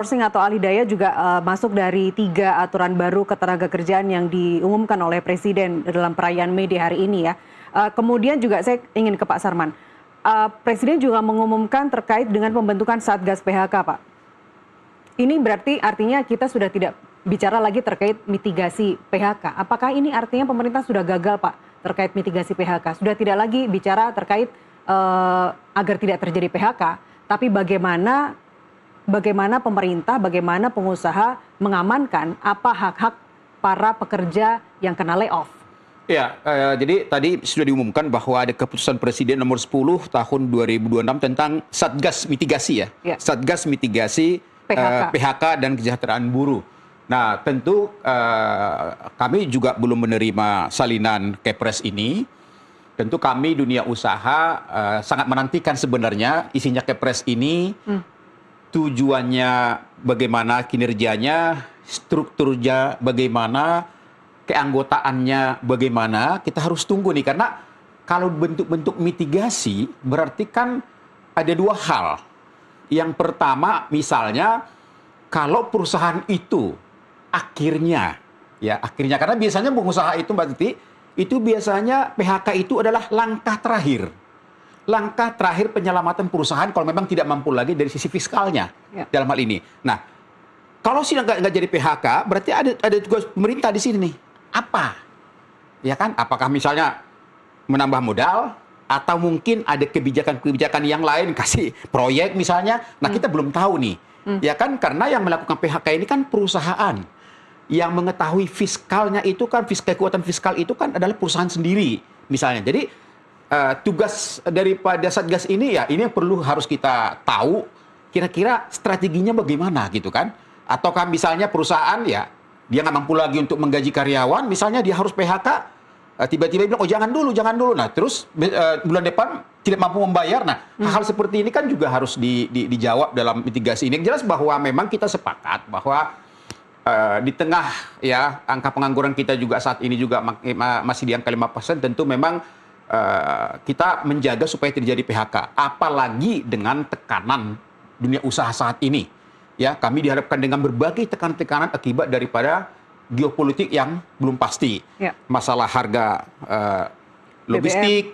Outsourcing atau alih daya juga masuk dari 3 aturan baru ketenagakerjaan yang diumumkan oleh Presiden dalam perayaan May Day hari ini ya. Kemudian juga saya ingin ke Pak Sarman. Presiden juga mengumumkan terkait dengan pembentukan Satgas PHK, Pak. Ini berarti artinya kita sudah tidak bicara lagi terkait mitigasi PHK. Apakah ini artinya pemerintah sudah gagal, Pak, terkait mitigasi PHK? Sudah tidak lagi bicara terkait agar tidak terjadi PHK, tapi bagaimana pemerintah, bagaimana pengusaha mengamankan apa hak-hak para pekerja yang kena layoff? Ya, jadi tadi sudah diumumkan bahwa ada keputusan Presiden nomor 10 tahun 2026 tentang Satgas Mitigasi ya. Satgas Mitigasi PHK dan kesejahteraan buruh. Nah, tentu kami juga belum menerima salinan Kepres ini. Tentu kami dunia usaha sangat menantikan sebenarnya isinya Kepres ini. Tujuannya bagaimana, kinerjanya, strukturnya bagaimana, keanggotaannya bagaimana, kita harus tunggu nih. Karena kalau bentuk-bentuk mitigasi berarti kan ada 2 hal. Yang pertama misalnya kalau perusahaan itu akhirnya karena biasanya pengusaha itu Mbak Titi, itu biasanya PHK itu adalah langkah terakhir penyelamatan perusahaan kalau memang tidak mampu lagi dari sisi fiskalnya dalam hal ini. Nah, kalau sih nggak jadi PHK, berarti ada tugas pemerintah di sini nih. Apa? Ya kan? Apakah misalnya menambah modal atau mungkin ada kebijakan-kebijakan yang lain, kasih proyek misalnya. Nah, kita belum tahu nih. Ya kan? Karena yang melakukan PHK ini kan perusahaan. Yang mengetahui fiskalnya itu kan, kekuatan fiskal itu kan adalah perusahaan sendiri misalnya. Jadi tugas daripada Satgas ini ya ini yang harus kita tahu kira-kira strateginya bagaimana gitu kan. Ataukah misalnya perusahaan ya dia nggak mampu lagi untuk menggaji karyawan, misalnya dia harus PHK, tiba-tiba bilang oh jangan dulu. Nah terus bulan depan tidak mampu membayar. Nah hal seperti ini kan juga harus dijawab dalam mitigasi ini. Yang jelas bahwa memang kita sepakat bahwa di tengah ya angka pengangguran kita juga saat ini juga masih di angka 5%, tentu memang kita menjaga supaya terjadi PHK, apalagi dengan tekanan dunia usaha saat ini. Ya, kami dihadapkan dengan berbagai tekanan-tekanan akibat daripada geopolitik yang belum pasti. Masalah harga logistik,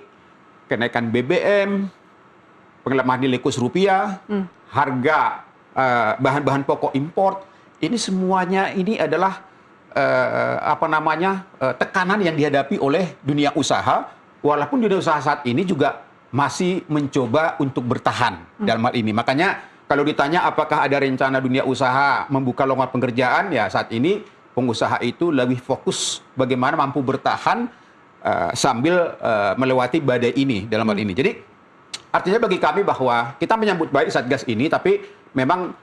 kenaikan BBM, pengelemahan nilai kurs rupiah, harga bahan-bahan pokok import. Ini semuanya ini adalah tekanan yang dihadapi oleh dunia usaha. Walaupun dunia usaha saat ini juga masih mencoba untuk bertahan dalam hal ini. Makanya kalau ditanya apakah ada rencana dunia usaha membuka lowongan pekerjaan, ya saat ini pengusaha itu lebih fokus bagaimana mampu bertahan sambil melewati badai ini dalam hal ini. Jadi artinya bagi kami bahwa kita menyambut baik Satgas ini, tapi memang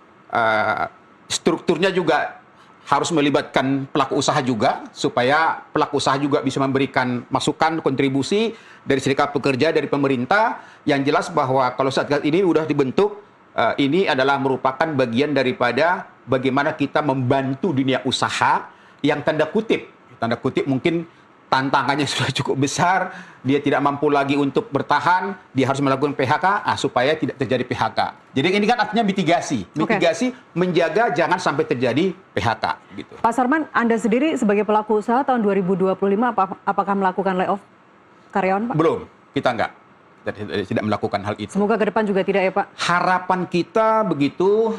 strukturnya juga harus melibatkan pelaku usaha juga, supaya pelaku usaha juga bisa memberikan masukan, kontribusi dari serikat pekerja, dari pemerintah. Yang jelas bahwa kalau Satgas ini sudah dibentuk, ini adalah merupakan bagian daripada bagaimana kita membantu dunia usaha yang tanda kutip mungkin tantangannya sudah cukup besar, dia tidak mampu lagi untuk bertahan, dia harus melakukan PHK supaya tidak terjadi PHK. Jadi ini kan artinya mitigasi menjaga jangan sampai terjadi PHK gitu. Pak Sarman, Anda sendiri sebagai pelaku usaha tahun 2025 apakah melakukan layoff karyawan, Pak? Belum, kita tidak melakukan hal itu. Semoga ke depan juga tidak ya, Pak? Harapan kita begitu,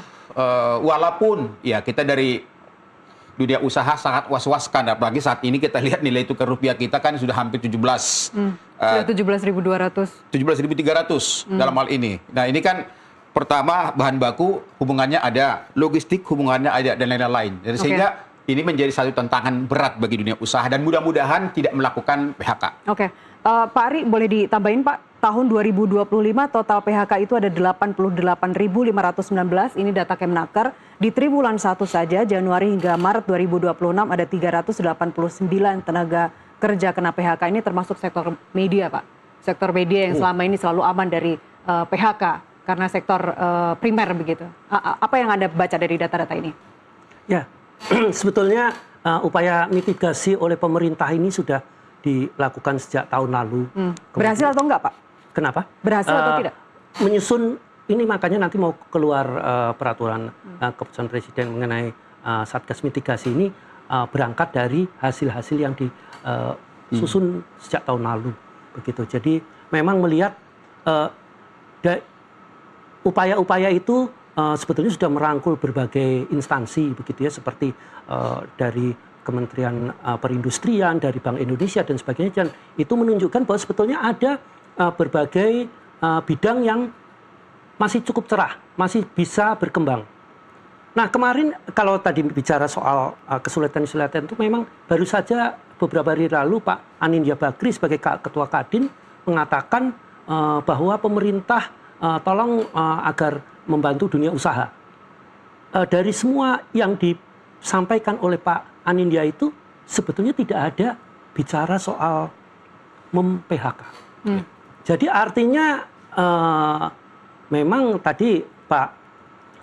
walaupun ya kita dari dunia usaha sangat was-waskan, apalagi saat ini kita lihat nilai tukar rupiah kita kan sudah hampir 17. Sudah 17.200. 17.300 dalam hal ini. Nah ini kan pertama bahan baku hubungannya ada, logistik hubungannya ada, dan lain-lain. Jadi sehingga ini menjadi satu tantangan berat bagi dunia usaha dan mudah-mudahan tidak melakukan PHK. Pak Ari boleh ditambahin Pak, tahun 2025 total PHK itu ada 88.519, ini data Kemnaker. Di triwulan 1 saja, Januari hingga Maret 2026 ada 389 tenaga kerja kena PHK, ini termasuk sektor media Pak. Sektor media yang selama ini selalu aman dari PHK karena sektor primer begitu. Apa yang Anda baca dari data-data ini? Ya, sebetulnya upaya mitigasi oleh pemerintah ini sudah dilakukan sejak tahun lalu. Berhasil atau enggak Pak? Kenapa? Berhasil atau tidak? Menyusun ini makanya nanti mau keluar peraturan keputusan Presiden mengenai Satgas mitigasi ini berangkat dari hasil-hasil yang disusun sejak tahun lalu, begitu. Jadi memang melihat upaya-upaya itu sebetulnya sudah merangkul berbagai instansi, begitu ya, seperti dari Kementerian Perindustrian, dari Bank Indonesia dan sebagainya, dan itu menunjukkan bahwa sebetulnya ada berbagai bidang yang masih cukup cerah, masih bisa berkembang. Nah, kemarin kalau tadi bicara soal kesulitan-kesulitan itu memang baru saja beberapa hari lalu Pak Anindya Bakri sebagai Ketua Kadin mengatakan bahwa pemerintah tolong agar membantu dunia usaha. Dari semua yang disampaikan oleh Pak Anindya itu sebetulnya tidak ada bicara soal mem-PHK. Jadi artinya memang tadi Pak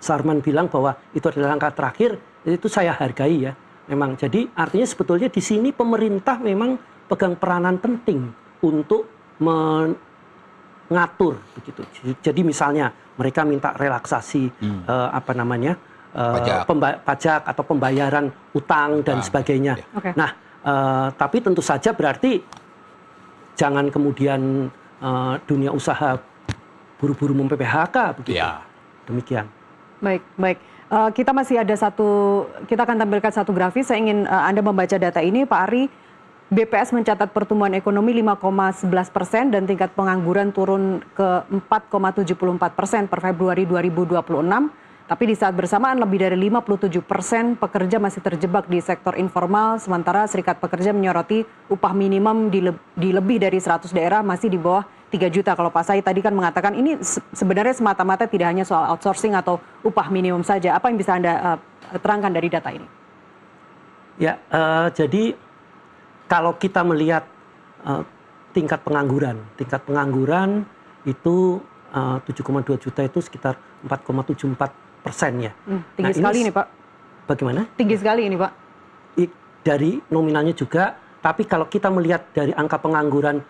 Sarman bilang bahwa itu adalah langkah terakhir, itu saya hargai ya. Memang jadi artinya sebetulnya di sini pemerintah memang pegang peranan penting untuk mengatur begitu. Jadi misalnya mereka minta relaksasi pajak atau pembayaran utang dan sebagainya. Okay. Nah, tapi tentu saja berarti jangan kemudian dunia usaha buru-buru mem-PHK begitu. Ya. Demikian. Baik. Kita masih ada kita akan tampilkan satu grafis. Saya ingin Anda membaca data ini, Pak Ari. BPS mencatat pertumbuhan ekonomi 5,11% dan tingkat pengangguran turun ke 4,74% per Februari 2026. Tapi di saat bersamaan lebih dari 57% pekerja masih terjebak di sektor informal, sementara Serikat Pekerja menyoroti upah minimum di lebih dari 100 daerah masih di bawah 3 juta. Kalau Pak Said tadi kan mengatakan ini sebenarnya semata-mata tidak hanya soal outsourcing atau upah minimum saja. Apa yang bisa Anda terangkan dari data ini? Ya, jadi kalau kita melihat tingkat pengangguran itu 7,2 juta itu sekitar 4,74% ya. Tinggi sekali ini Pak. Bagaimana? Tinggi sekali ini Pak. Dari nominalnya juga, tapi kalau kita melihat dari angka pengangguran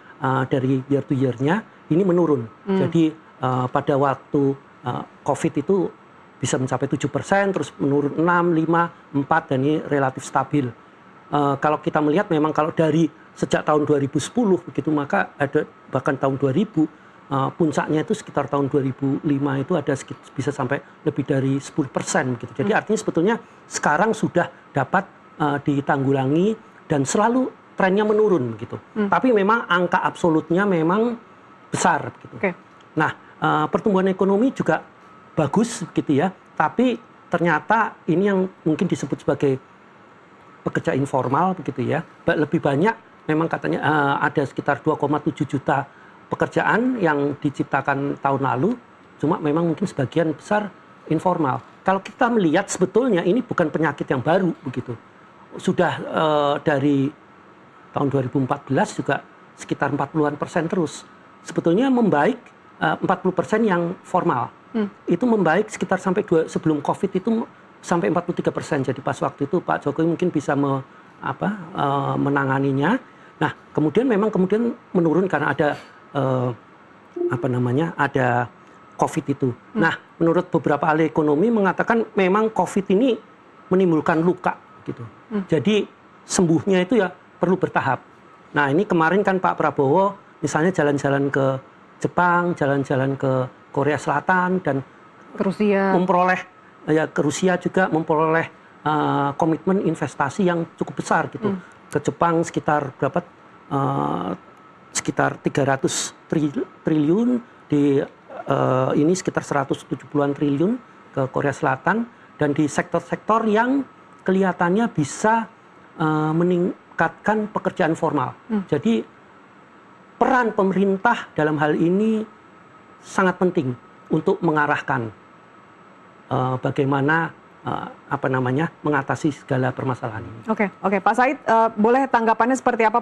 dari year to year-nya, ini menurun. Jadi pada waktu COVID itu bisa mencapai 7%, terus menurun 6, 5, 4, dan ini relatif stabil. Kalau kita melihat memang kalau dari sejak tahun 2010 begitu, maka ada bahkan tahun 2000, puncaknya itu sekitar tahun 2005 itu ada bisa sampai lebih dari 10% gitu. Jadi artinya sebetulnya sekarang sudah dapat ditanggulangi dan selalu trennya menurun gitu. Tapi memang angka absolutnya memang besar gitu. Okay. Nah, pertumbuhan ekonomi juga bagus gitu ya. Tapi ternyata ini yang mungkin disebut sebagai pekerja informal begitu ya. Lebih banyak memang katanya ada sekitar 2,7 juta pekerjaan yang diciptakan tahun lalu, cuma memang mungkin sebagian besar informal. Kalau kita melihat sebetulnya ini bukan penyakit yang baru begitu. Sudah dari tahun 2014 juga sekitar 40% terus. Sebetulnya membaik 40% yang formal. Itu membaik sekitar sampai sebelum COVID itu sampai 43%. Jadi pas waktu itu Pak Jokowi mungkin bisa menanganinya. Nah, kemudian menurun karena ada ada COVID itu. Nah, menurut beberapa ahli ekonomi mengatakan memang COVID ini menimbulkan luka gitu. Jadi sembuhnya itu ya perlu bertahap. Nah, ini kemarin kan Pak Prabowo misalnya jalan-jalan ke Jepang, jalan-jalan ke Korea Selatan dan ke Rusia. Ke Rusia juga memperoleh komitmen investasi yang cukup besar gitu. Ke Jepang sekitar berapa? Sekitar 300 triliun, di ini sekitar 170-an triliun ke Korea Selatan, dan di sektor-sektor yang kelihatannya bisa meningkatkan pekerjaan formal. Jadi peran pemerintah dalam hal ini sangat penting untuk mengarahkan bagaimana mengatasi segala permasalahan ini. Oke, Pak Said, boleh tanggapannya seperti apa Pak?